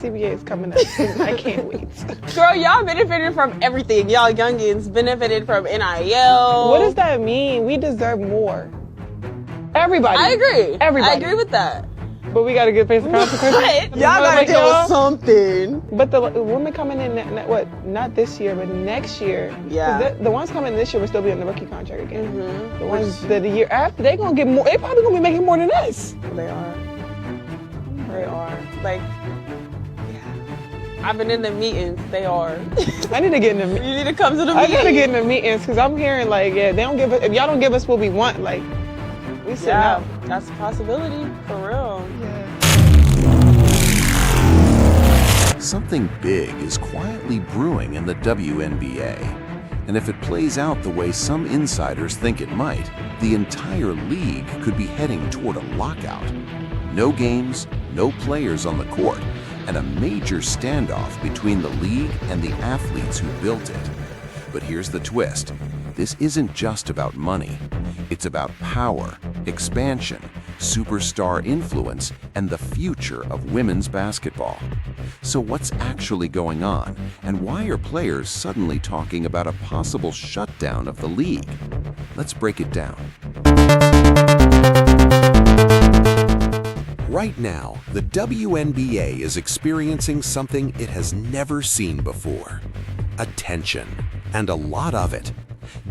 CBA is coming up soon. I can't wait. Girl, y'all benefited from everything. Y'all youngins benefited from NIL. What does that mean? We deserve more. Everybody. I agree. Everybody. I agree with that. But we gotta face the consequences. Y'all gotta do something. But the women coming in, not this year, but next year. Yeah. The ones coming this year will still be on the rookie contract again. Mm-hmm. The ones that the year after, they gonna get more. They probably gonna be making more than us. They are. They are. Like, I've been in the meetings. They are. I need to get in the meetings. You need to come to the I meetings. gotta get in the meetings because I'm hearing like, yeah, they don't give us. If y'all don't give us what we want, like, we sitting out. That's a possibility for real. Yeah. Something big is quietly brewing in the WNBA. And if it plays out the way some insiders think it might, the entire league could be heading toward a lockout. No games, no players on the court, and a major standoff between the league and the athletes who built it. But here's the twist. This isn't just about money. It's about power, expansion, superstar influence, and the future of women's basketball. So what's actually going on, and why are players suddenly talking about a possible shutdown of the league? Let's break it down. Right now, the WNBA is experiencing something it has never seen before. Attention, and a lot of it.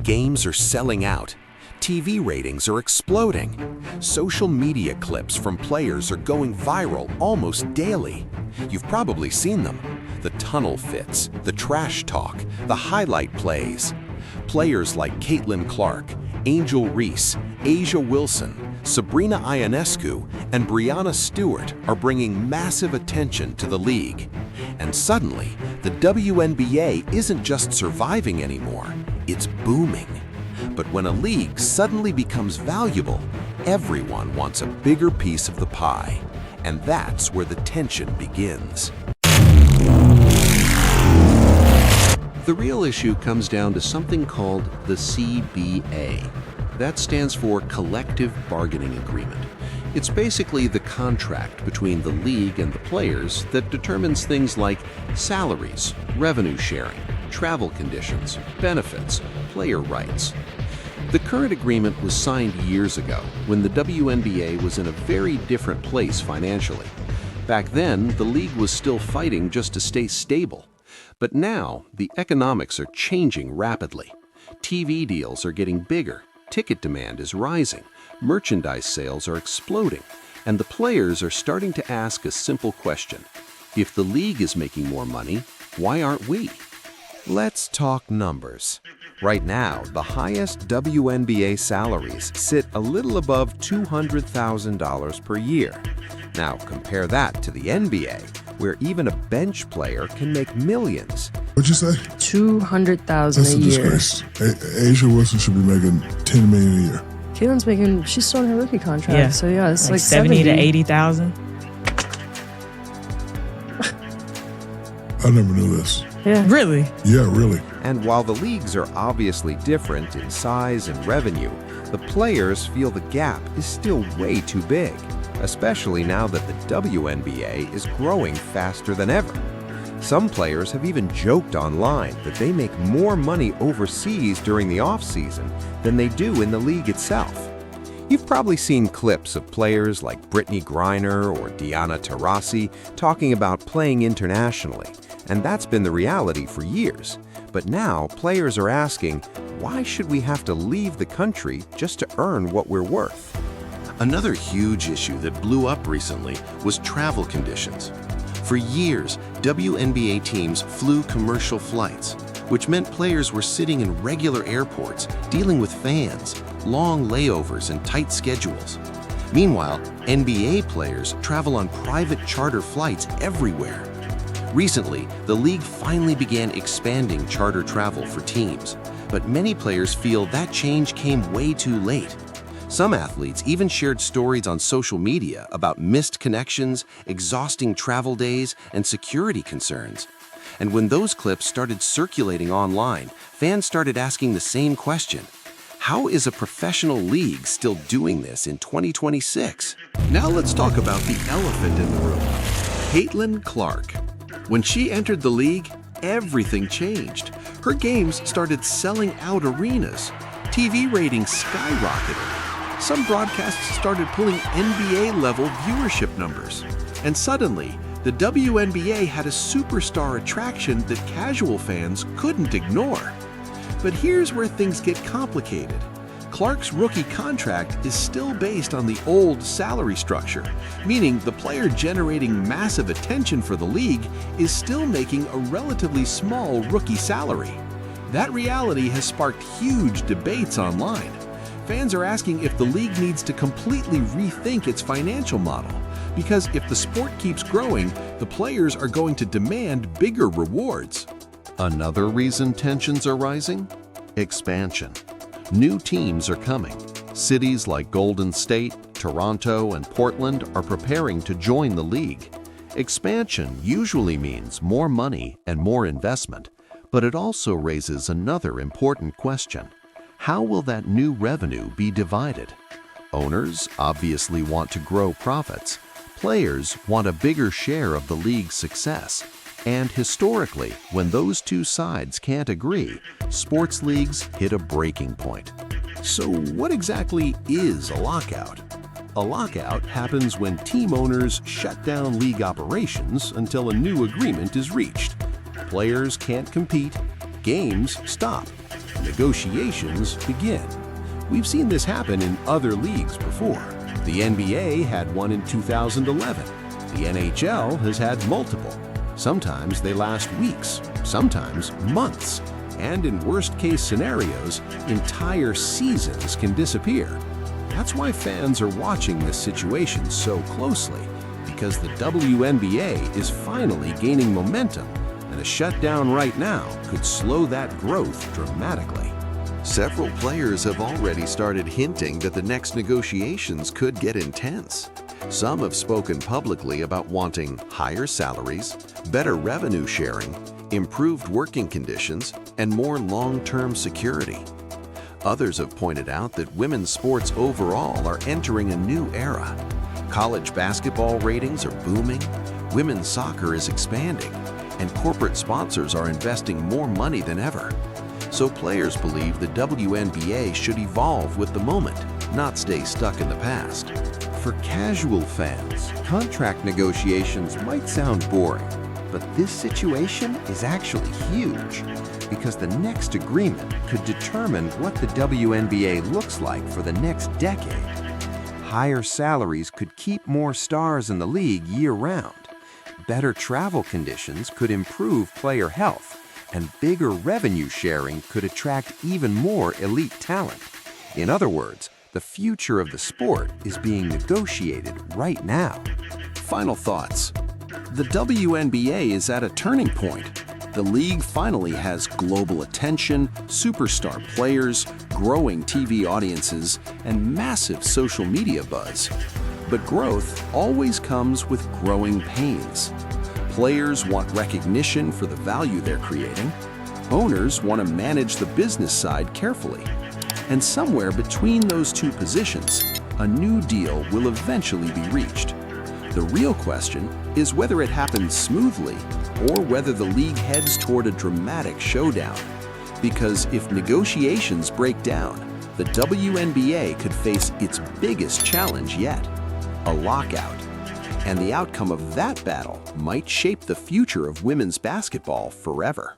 Games are selling out. TV ratings are exploding. Social media clips from players are going viral almost daily. You've probably seen them. The tunnel fits, the trash talk, the highlight plays. Players like Caitlin Clark, Angel Reese, Asia Wilson, Sabrina Ionescu, and Breanna Stewart are bringing massive attention to the league. And suddenly, the WNBA isn't just surviving anymore, it's booming. But when a league suddenly becomes valuable, everyone wants a bigger piece of the pie. And that's where the tension begins. The real issue comes down to something called the CBA. That stands for Collective Bargaining Agreement. It's basically the contract between the league and the players that determines things like salaries, revenue sharing, travel conditions, benefits, player rights. The current agreement was signed years ago when the WNBA was in a very different place financially. Back then, the league was still fighting just to stay stable. But now, the economics are changing rapidly. TV deals are getting bigger, ticket demand is rising, merchandise sales are exploding, and the players are starting to ask a simple question. If the league is making more money, why aren't we? Let's talk numbers. Right now, the highest WNBA salaries sit a little above $200,000 per year. Now, compare that to the NBA, where even a bench player can make millions. What'd you say? $200,000 That's a a year. disgrace. Asia Wilson should be making $10 million a year. Caitlin's making, she's still on her rookie contract. Yeah. So yeah, it's like 70 to 80,000. I never knew this. Yeah. Really? Yeah, really. And while the leagues are obviously different in size and revenue, the players feel the gap is still way too big, especially now that the WNBA is growing faster than ever. Some players have even joked online that they make more money overseas during the off-season than they do in the league itself. You've probably seen clips of players like Brittany Griner or Diana Taurasi talking about playing internationally, and that's been the reality for years. But now players are asking, why should we have to leave the country just to earn what we're worth? Another huge issue that blew up recently was travel conditions. For years, WNBA teams flew commercial flights, which meant players were sitting in regular airports, dealing with fans, long layovers, and tight schedules. Meanwhile, NBA players travel on private charter flights everywhere. Recently, the league finally began expanding charter travel for teams, but many players feel that change came way too late. Some athletes even shared stories on social media about missed connections, exhausting travel days, and security concerns. And when those clips started circulating online, fans started asking the same question. How is a professional league still doing this in 2026? Now let's talk about the elephant in the room. Caitlin Clark. When she entered the league, everything changed. Her games started selling out arenas. TV ratings skyrocketed. Some broadcasts started pulling NBA-level viewership numbers. And suddenly, the WNBA had a superstar attraction that casual fans couldn't ignore. But here's where things get complicated. Clark's rookie contract is still based on the old salary structure, meaning the player generating massive attention for the league is still making a relatively small rookie salary. That reality has sparked huge debates online. Fans are asking if the league needs to completely rethink its financial model, because if the sport keeps growing, the players are going to demand bigger rewards. Another reason tensions are rising? Expansion. New teams are coming. Cities like Golden State, Toronto, and Portland are preparing to join the league. Expansion usually means more money and more investment, but it also raises another important question. How will that new revenue be divided? Owners obviously want to grow profits. Players want a bigger share of the league's success. And historically, when those two sides can't agree, sports leagues hit a breaking point. So what exactly is a lockout? A lockout happens when team owners shut down league operations until a new agreement is reached. Players can't compete, games stop, negotiations begin. We've seen this happen in other leagues before. The NBA had one in 2011. The NHL has had multiple. Sometimes they last weeks, sometimes months, and in worst-case scenarios, entire seasons can disappear. That's why fans are watching this situation so closely, because the WNBA is finally gaining momentum, and a shutdown right now could slow that growth dramatically. Several players have already started hinting that the next negotiations could get intense. Some have spoken publicly about wanting higher salaries, better revenue sharing, improved working conditions, and more long-term security. Others have pointed out that women's sports overall are entering a new era. College basketball ratings are booming, women's soccer is expanding, and corporate sponsors are investing more money than ever. So players believe the WNBA should evolve with the moment, not stay stuck in the past. For casual fans, contract negotiations might sound boring, but this situation is actually huge, because the next agreement could determine what the WNBA looks like for the next decade. Higher salaries could keep more stars in the league year-round. Better travel conditions could improve player health, and bigger revenue sharing could attract even more elite talent. In other words, the future of the sport is being negotiated right now. Final thoughts. The WNBA is at a turning point. The league finally has global attention, superstar players, growing TV audiences, and massive social media buzz. But growth always comes with growing pains. Players want recognition for the value they're creating. Owners want to manage the business side carefully. And somewhere between those two positions, a new deal will eventually be reached. The real question is whether it happens smoothly or whether the league heads toward a dramatic showdown. Because if negotiations break down, the WNBA could face its biggest challenge yet, a lockout. And the outcome of that battle might shape the future of women's basketball forever.